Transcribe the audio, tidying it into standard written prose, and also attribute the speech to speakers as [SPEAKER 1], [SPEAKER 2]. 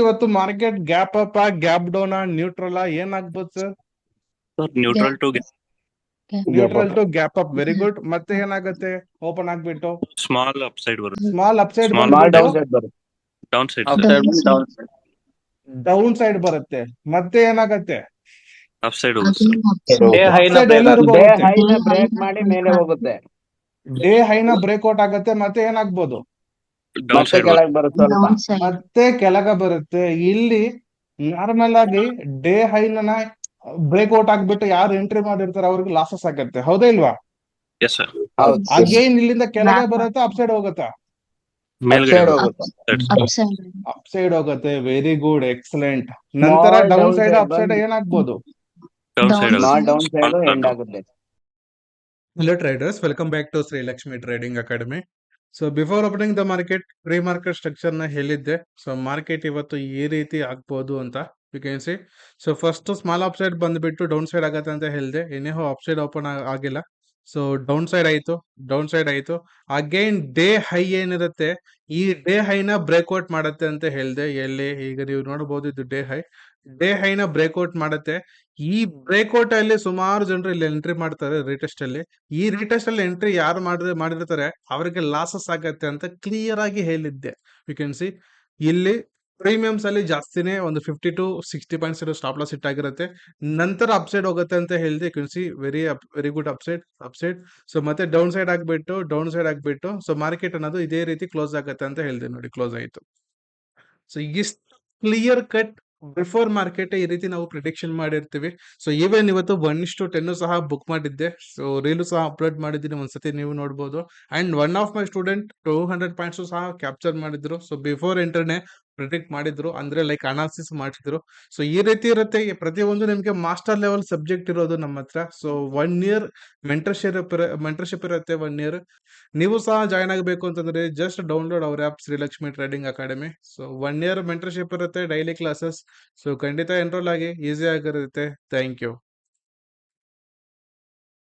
[SPEAKER 1] ಇವತ್ತು market gap up gap down neutral ಏನಾಗ್ಬೋದು sir?
[SPEAKER 2] Neutral to
[SPEAKER 1] neutral to gap up, very good. ಮತ್ತೆ ಏನಾಗುತ್ತೆ open ಆಗ್ಬಿಟ್ಟು?
[SPEAKER 2] Small upside ಬರುತ್ತೆ,
[SPEAKER 1] ಸ್ಮಾಲ್ ಅಪ್ಸೈಡ್
[SPEAKER 2] Small
[SPEAKER 1] ಬಂದ್ಬಿಟ್ಟು
[SPEAKER 2] ಡೌನ್ ಸೈಡ್
[SPEAKER 1] ಡೌನ್ ಸೈಡ್ ಬರುತ್ತೆ. ಮತ್ತೆ ಏನಾಗತ್ತೆ?
[SPEAKER 2] ಅಪ್ಸೈಡ್ ಹೋಗುತ್ತೆ.
[SPEAKER 1] Upside ಎಲ್ಲರಿಗೂ
[SPEAKER 3] ಡೇ
[SPEAKER 1] ಹೋಗುತ್ತೆ.
[SPEAKER 3] ಹೈನ ಬ್ರೇಕ್ ಮಾಡಿ ಮೇಲೆ ಹೋಗುತ್ತೆ,
[SPEAKER 1] ಡೇ ಹೈನ ಬ್ರೇಕ್ಔಟ್ ಆಗತ್ತೆ. ಮತ್ತೆ ಏನಾಗ್ಬೋದು?
[SPEAKER 2] ಡೌನ್
[SPEAKER 3] ಮತ್ತೆ
[SPEAKER 2] ಸೈಡ್
[SPEAKER 3] ಕೆಳಗೆ ಬರುತ್ತೆ ಸ್ವಲ್ಪ.
[SPEAKER 1] ಮತ್ತೆ ಕೆಳಗೆ ಬರುತ್ತೆ. ಇಲ್ಲಿ ನಾರ್ಮಲ್ ಆಗಿ ಡೇ ಹೈನ ಬ್ರೇಕ್ಔಟ್ ಆಗ್ಬಿಟ್ಟು ಯಾರು ಎಂಟ್ರಿ ಮಾಡಿರ್ತಾರೆ ಅವ್ರಿಗೆ ಲಾಸಸ್ ಆಗತ್ತೆ, ಹೌದಾ ಇಲ್ವಾ?
[SPEAKER 2] Yes sir.
[SPEAKER 3] ಹೌದು,
[SPEAKER 1] ಅಗೇನ್ ಇಲ್ಲಿಂದ ಕೆಳಗೆ ಬರುತ್ತಾ ಅಪ್ಸೈಡ್ ಹೋಗುತ್ತಾ?
[SPEAKER 2] ಮೇಲ್ಗಡೆ
[SPEAKER 3] upside ಹೋಗುತ್ತೆ.
[SPEAKER 1] ಅಪ್ಸೈಡ್ ಹೋಗುತ್ತೆ. Very good, excellent. ನಂತರ
[SPEAKER 3] Small
[SPEAKER 1] down
[SPEAKER 3] down
[SPEAKER 1] side
[SPEAKER 3] side
[SPEAKER 1] upside
[SPEAKER 3] ಬಂದು-
[SPEAKER 1] ಏನಾಗ್ಬೋದು?
[SPEAKER 2] Down side
[SPEAKER 3] small down side end ಆಗುತ್ತೆ.
[SPEAKER 1] Hello traders, welcome back to Sri Lakshmi Trading Academy. So before opening the market, pre-market structure ನ ಹೇಳಿದ್ದೆ. So market ಇವತ್ತು ಈ ರೀತಿ ಆಗ್ಬೋದು ಅಂತ you can see. So first small up side ಬಂದ್ಬಿಟ್ಟು down side ಆಗತ್ತೆ ಅಂತ ಹೇಳಿದೆ. ಇನ್ನೇಹೋ ಅಪ್ ಸೈಡ್ ಓಪನ್ ಆಗಿಲ್ಲ. ಸೊ ಡೌನ್ ಸೈಡ್ ಆಯ್ತು. ಅಗೈನ್ ಡೇ ಹೈ ಏನಿರುತ್ತೆ, ಈ ಡೇ ಹೈನ ಬ್ರೇಕ್ಔಟ್ ಮಾಡುತ್ತೆ ಅಂತ ಹೇಳಿದೆ. ಎಲ್ಲಿ ಈಗ ನೀವು ನೋಡಬಹುದು, ಇದು ಡೇ ಹೈನ ಬ್ರೇಕ್ಔಟ್ ಮಾಡುತ್ತೆ. ಈ ಬ್ರೇಕ್ಔಟ್ ಅಲ್ಲಿ ಸುಮಾರು ಜನರು ಇಲ್ಲಿ ಎಂಟ್ರಿ ಮಾಡ್ತಾರೆ ರೀಟೆಸ್ಟ್ ಅಲ್ಲಿ. ಈ ರೀಟೆಸ್ಟ್ ಅಲ್ಲಿ ಎಂಟ್ರಿ ಯಾರು ಮಾಡಿರ್ತಾರೆ ಅವರಿಗೆ ಲಾಸಸ್ ಆಗತ್ತೆ ಅಂತ ಕ್ಲಿಯರ್ ಆಗಿ ಹೇಳಿದ್ದೆ. ಯು ಕ್ಯಾನ್ ಸಿ ಇಲ್ಲಿ ಪ್ರೀಮಿಯಮ್ಸ್ ಅಲ್ಲಿ ಜಾಸ್ತಿನೇ ಒಂದು 50 to 60 ಪಾಯಿಂಟ್ಸ್ ಇರೋ ಸ್ಟಾಪ್ ಲಾಸ್ ಇಟ್ಟಾಗಿರುತ್ತೆ. ನಂತರ ಅಪ್ಸೈಡ್ ಹೋಗುತ್ತೆ ಅಂತ ಹೇಳಿದೆ. You can see very good upside. So ಮತ್ತೆ ಡೌನ್ ಸೈಡ್ ಆಗ್ಬಿಟ್ಟು ಸೊ ಮಾರ್ಕೆಟ್ ಅನ್ನೋದು ಇದೇ ರೀತಿ ಕ್ಲೋಸ್ ಆಗುತ್ತೆ ಅಂತ ಹೇಳಿದೆ. ನೋಡಿ, ಕ್ಲೋಸ್ ಆಯ್ತು. ಸೊ ಇಷ್ಟು ಕ್ಲಿಯರ್ ಕಟ್ ಬಿಫೋರ್ ಮಾರ್ಕೆಟ್ ಈ ರೀತಿ ನಾವು ಪ್ರಿಡಿಕ್ಷನ್ ಮಾಡಿರ್ತೀವಿ. ಸೊ ಈವನ್ ಇವತ್ತು 1:10 ಸಹ ಬುಕ್ ಮಾಡಿದ್ದೆ. ಸೊ ರೀಲು ಸಹ ಅಪ್ಲೋಡ್ ಮಾಡಿದ್ದೀನಿ, ಒಂದ್ಸತಿ ನೀವು ನೋಡ್ಬೋದು. And one of my student 200 points ಸಹ ಕ್ಯಾಪ್ಚರ್ ಮಾಡಿದ್ರು. ಸೊ ಬಿಫೋರ್ ಎಂಟರ್ನೇ ಪ್ರಿಡಿಕ್ಟ್ ಮಾಡಿದ್ರು, ಅಂದ್ರೆ ಲೈಕ್ ಅನಾಲಿಸಿಸ್ ಮಾಡಿದ್ರು. ಸೊ ಈ ರೀತಿ ಇರುತ್ತೆ. ಪ್ರತಿಯೊಂದು ನಿಮ್ಗೆ ಮಾಸ್ಟರ್ ಲೆವೆಲ್ ಸಬ್ಜೆಕ್ಟ್ ಇರೋದು ನಮ್ಮ ಹತ್ರ. ಸೊ 1 year ಮೆಂಟರ್ಶಿಪ್ ಇರುತ್ತೆ. 1 year ನೀವು ಸಹ ಜಾಯ್ನ್ ಆಗಬೇಕು ಅಂತಂದ್ರೆ just download our app Srilakshmi trading academy. So 1 year mentorship ಇರುತ್ತೆ, ಡೈಲಿ ಕ್ಲಾಸಸ್. ಸೊ ಖಂಡಿತ ಎನ್ರೋಲ್ ಆಗಿ, ಈಸಿ ಆಗಿರುತ್ತೆ. Thank you.